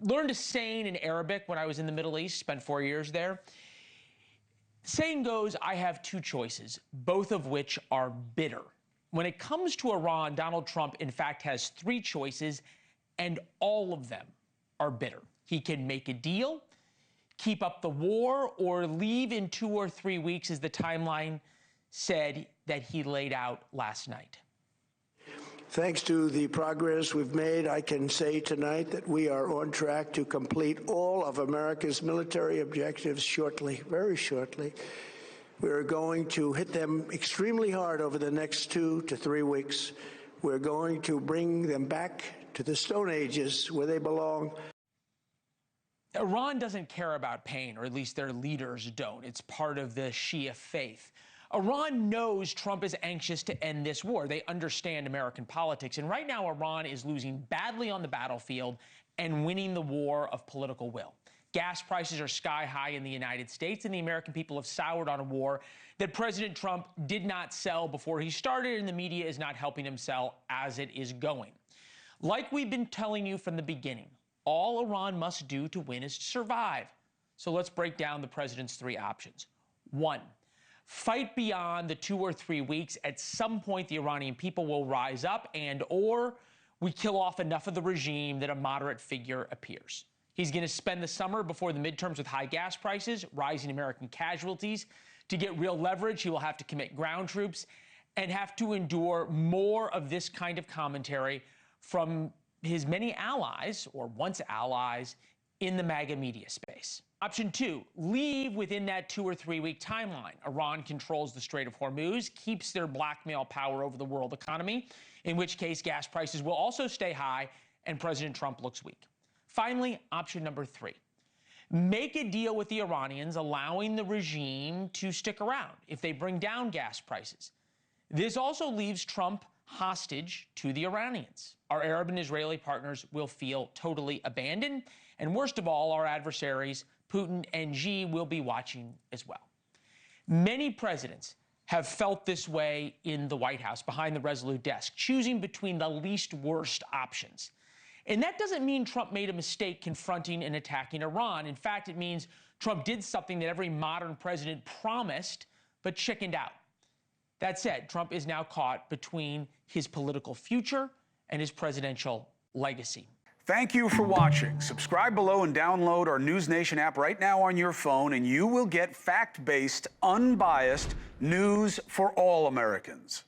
learned a saying in Arabic when I was in the Middle East, spent 4 years there. Saying goes, I have two choices, both of which are bitter. When it comes to Iran, Donald Trump, in fact, has three choices, and all of them are bitter. He can make a deal, keep up the war, or leave in 2 or 3 weeks, as the timeline said that he laid out last night. Thanks to the progress we've made, I can say tonight that we are on track to complete all of America's military objectives shortly, very shortly. We're going to hit them extremely hard over the next 2 to 3 weeks. We're going to bring them back to the Stone Ages where they belong. Iran doesn't care about pain, or at least their leaders don't. It's part of the Shia faith. Iran knows Trump is anxious to end this war. They understand American politics. And right now, Iran is losing badly on the battlefield and winning the war of political will. Gas prices are sky high in the United States, and the American people have soured on a war that President Trump did not sell before he started, and the media is not helping him sell as it is going. Like we've been telling you from the beginning, all Iran must do to win is to survive. So let's break down the president's three options. 1, fight beyond the 2 or 3 weeks. At some point, the Iranian people will rise up, or we kill off enough of the regime that a moderate figure appears. He's going to spend the summer before the midterms with high gas prices, rising American casualties. To get real leverage, he will have to commit ground troops and have to endure more of this kind of commentary from his many allies, or once allies, in the MAGA media space. Option 2, leave within that 2 or 3 week timeline. Iran controls the Strait of Hormuz, keeps their blackmail power over the world economy, in which case gas prices will also stay high and President Trump looks weak. Finally, option number 3, make a deal with the Iranians, allowing the regime to stick around if they bring down gas prices. This also leaves Trump hostage to the Iranians. Our Arab and Israeli partners will feel totally abandoned, and worst of all, our adversaries, Putin and Xi, will be watching as well. Many presidents have felt this way in the White House, behind the Resolute desk, choosing between the least worst options. And that doesn't mean Trump made a mistake confronting and attacking Iran. In fact, it means Trump did something that every modern president promised but chickened out. That said, Trump is now caught between his political future and his presidential legacy. Thank you for watching. Subscribe below and download our NewsNation app right now on your phone, and you will get fact-based, unbiased news for all Americans.